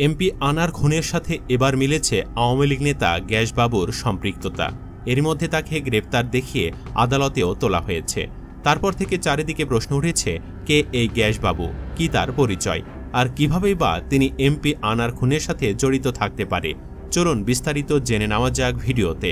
MP আনার খুনের সাথে এবার মিলেছে আওয়ামী লীগ নেতা গ্যাসবাবুর সম্পৃক্ততা। এর মধ্যে তাকে গ্রেপ্তার দেখিয়ে আদালতেও তোলা হয়েছে। তারপর থেকে চারিদিকে প্রশ্ন উঠেছে, কে এই গ্যাসবাবু, কি তার পরিচয়, আর কিভাবেই বা তিনি এমপি আনার খুনের সাথে জড়িত থাকতে পারে। চলুন বিস্তারিত জেনে নেওয়া যাক ভিডিওতে।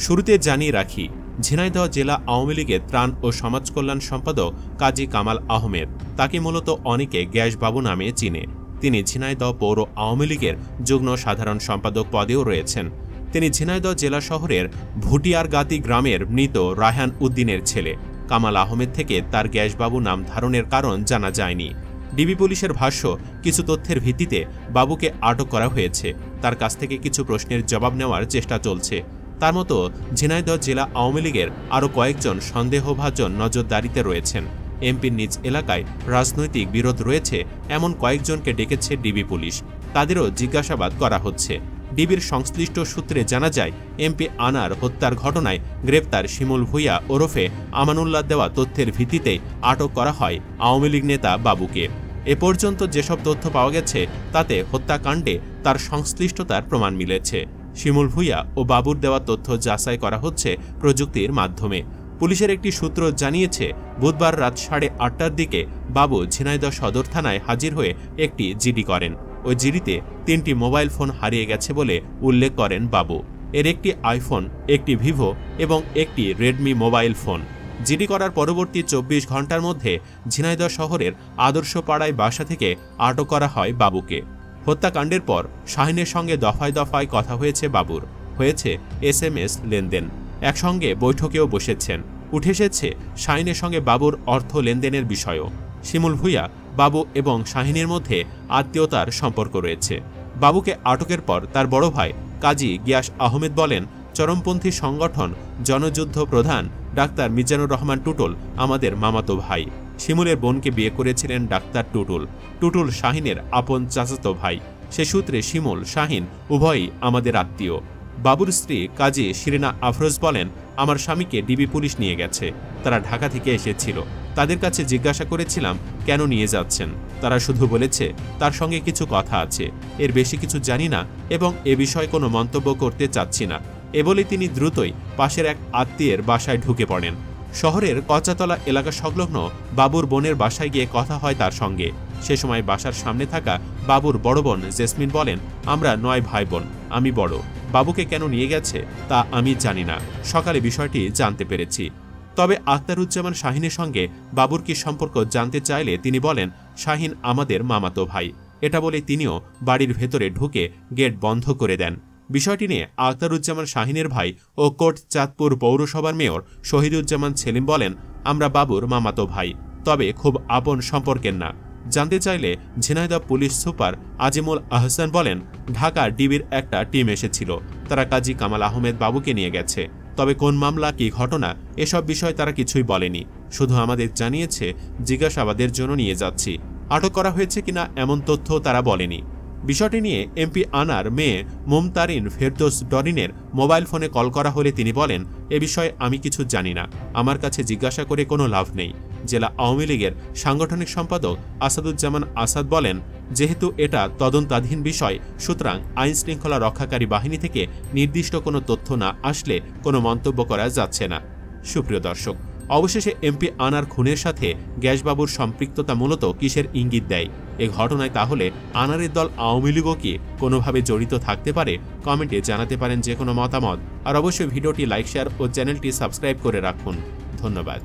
শুরুতে জানিয়ে রাখি, ঝিনাইদহ জেলা আওয়ামী লীগের ত্রাণ ও সমাজ কল্যাণ সম্পাদক কাজী কামাল আহমেদ, তাকে মূলত অনেকে গ্যাসবাবু নামে চিনে। তিনি ঝিনাইদহ পৌর আওয়ামী লীগের যুগ্ম সাধারণ সম্পাদক পদেও রয়েছেন। তিনি ঝিনাইদহ জেলা শহরের ভুটিয়ারগাতি গ্রামের মৃত রায়হান উদ্দিনের ছেলে। কামাল আহমেদ থেকে তার গ্যাসবাবু নাম ধারণের কারণ জানা যায়নি। ডিবি পুলিশের ভাষ্য, কিছু তথ্যের ভিত্তিতে বাবুকে আটক করা হয়েছে। তার কাছ থেকে কিছু প্রশ্নের জবাব নেওয়ার চেষ্টা চলছে। তার মতো ঝিনাইদহ জেলা আওয়ামী লীগের আরও কয়েকজন সন্দেহভাজন নজরদারিতে রয়েছেন। এমপির নিজ এলাকায় রাজনৈতিক বিরোধ রয়েছে এমন কয়েকজনকে ডেকেছে ডিবি পুলিশ। তাদেরও জিজ্ঞাসাবাদ করা হচ্ছে। ডিবির সংশ্লিষ্ট সূত্রে জানা যায়, এমপি আনার হত্যার ঘটনায় গ্রেপ্তার শিমুল ভূঁইয়া ওরফে আমানুল্লাহ দেওয়া তথ্যের ভিত্তিতে আটক করা হয় আওয়ামী লীগ নেতা বাবুকে। এ পর্যন্ত যেসব তথ্য পাওয়া গেছে তাতে হত্যাকাণ্ডে তার সংশ্লিষ্টতার প্রমাণ মিলেছে। শিমুল ভূঁইয়া ও বাবুর দেওয়া তথ্য যাচাই করা হচ্ছে প্রযুক্তির মাধ্যমে। পুলিশের একটি সূত্র জানিয়েছে, বুধবার রাত 8:30টার দিকে বাবু ঝিনাইদহ সদর থানায় হাজির হয়ে একটি জিডি করেন। ওই জিডিতে 3টি মোবাইল ফোন হারিয়ে গেছে বলে উল্লেখ করেন বাবু। এর একটি আইফোন, একটি ভিভো এবং একটি রেডমি মোবাইল ফোন। জিডি করার পরবর্তী 24 ঘন্টার মধ্যে ঝিনাইদহ শহরের আদর্শপাড়ায় বাসা থেকে আটক করা হয় বাবুকে। হত্যাকাণ্ডের পর শাহিনের সঙ্গে দফায় দফায় কথা হয়েছে বাবুর, হয়েছে SMS লেনদেন, একসঙ্গে বৈঠকেও বসেছেন। উঠে এসেছে শাহিনের সঙ্গে বাবুর অর্থ লেনদেনের বিষয়ও। শিমুল ভূঁইয়া, বাবু এবং শাহিনের মধ্যে আত্মীয়তার সম্পর্ক রয়েছে। বাবুকে আটকের পর তার বড় ভাই কাজী গিয়াস আহমেদ বলেন, চরমপন্থী সংগঠন জনযুদ্ধ প্রধান ডাক্তার মিজানুর রহমান টুটুল আমাদের মামাতো ভাই। শিমুলের বোনকে বিয়ে করেছিলেন ডাক্তার টুটুল। টুটুল শাহিনের আপন চাচাতো ভাই। সে সূত্রে শিমুল, শাহিন উভয়ই আমাদের আত্মীয়। বাবুর স্ত্রী কাজী শিরিনা আফরোজ বলেন, আমার স্বামীকে ডিবি পুলিশ নিয়ে গেছে। তারা ঢাকা থেকে এসেছিল। তাদের কাছে জিজ্ঞাসা করেছিলাম কেন নিয়ে যাচ্ছেন। তারা শুধু বলেছে তার সঙ্গে কিছু কথা আছে, এর বেশি কিছু জানি না এবং এ বিষয়ে কোনো মন্তব্য করতে চাচ্ছি না। এ বলে তিনি দ্রুতই পাশের এক আত্মীয়ের বাসায় ঢুকে পড়েন। শহরের কচাতলা এলাকা সংলগ্ন বাবুর বোনের বাসায় গিয়ে কথা হয় তার সঙ্গে। সে সময় বাসার সামনে থাকা বাবুর বড় বোন জেসমিন বলেন, আমরা 9 ভাই বোন, আমি বড়। বাবুকে কেন নিয়ে গেছে তা আমি জানি না। সকালে বিষয়টি জানতে পেরেছি। তবে আখতারুজ্জামান শাহিনের সঙ্গে বাবুর কি সম্পর্ক জানতে চাইলে তিনি বলেন, শাহিন আমাদের মামাতো ভাই। এটা বলে তিনিও বাড়ির ভেতরে ঢুকে গেট বন্ধ করে দেন। বিষয়টি নিয়ে আখতারুজ্জামান শাহিনের ভাই ও কোট চাঁদপুর পৌরসভার মেয়র শহীদুজ্জামান সেলিম বলেন, আমরা বাবুর মামাতো ভাই, তবে খুব আপন সম্পর্কের না। জানতে চাইলে ঝিনাইদহ পুলিশ সুপার আজিমুল আহসান বলেন, ঢাকার ডিবির একটা টিম এসেছিল। তারা কাজী কামাল আহমেদ বাবুকে নিয়ে গেছে। তবে কোন মামলা, কি ঘটনা, এসব বিষয় তারা কিছুই বলেনি। শুধু আমাদের জানিয়েছে জিজ্ঞাসাবাদের জন্য নিয়ে যাচ্ছি। আটক করা হয়েছে কিনা এমন তথ্য তারা বলেনি। বিষয়টি নিয়ে এমপি আনার মেয়ে মুমতারিন ফেরদৌস ডরিনের মোবাইল ফোনে কল করা হলে তিনি বলেন, এ বিষয়ে আমি কিছু জানি না, আমার কাছে জিজ্ঞাসা করে কোনো লাভ নেই। জেলা আওয়ামী লীগের সাংগঠনিক সম্পাদক আসাদুজ্জামান আসাদ বলেন, যেহেতু এটা তদন্তাধীন বিষয়, সুতরাং আইন শৃঙ্খলা রক্ষাকারী বাহিনী থেকে নির্দিষ্ট কোনো তথ্য না আসলে কোনো মন্তব্য করা যাচ্ছে না। সুপ্রিয় দর্শক, অবশেষে এমপি আনার খুনের সাথে গ্যাসবাবুর সম্পৃক্ততা মূলত কিসের ইঙ্গিত দেয়? এ ঘটনায় তাহলে আনারের দল আওয়ামী লীগও কি কোনোভাবে জড়িত থাকতে পারে? কমেন্টে জানাতে পারেন যে কোনো মতামত। আর অবশ্যই ভিডিওটি লাইক, শেয়ার ও চ্যানেলটি সাবস্ক্রাইব করে রাখুন। ধন্যবাদ।